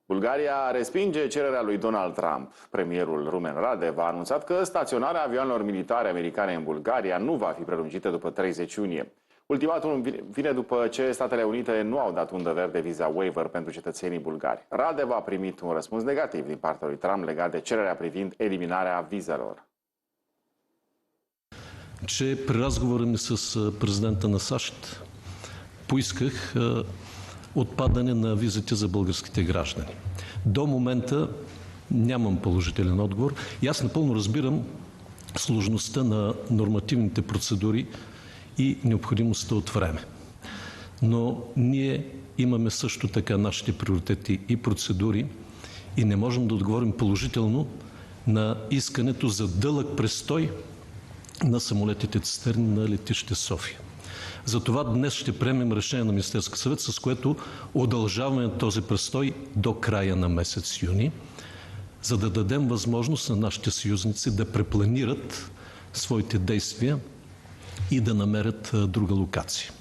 Bulgaria respinge cererea lui Donald Trump. Premierul Rumen Radev a anunțat că staționarea avioanelor militare americane în Bulgaria nu va fi prelungită după 30 iunie. Ultimatumul vine după ce Statele Unite nu au dat undă verde visa waiver pentru cetățenii bulgari. Radev a primit un răspuns negativ din partea lui Trump legat de cererea privind eliminarea vizelor. Че при разговора ми с президента на САЩ поисках отпадане на визите за българските граждани. До момента нямам положителен отговор и аз напълно разбирам сложността на нормативните процедури и необходимостта от време. Но ние имаме също така нашите приоритети и процедури и не можем да отговорим положително на искането за дълъг престой на самолетите цистерни на летище София. Затова днес ще приемем решение на Министерския съвет, с което удължаваме този престой до края на месец юни, за да дадем възможност на нашите съюзници да препланират своите действия и да намерят друга локация.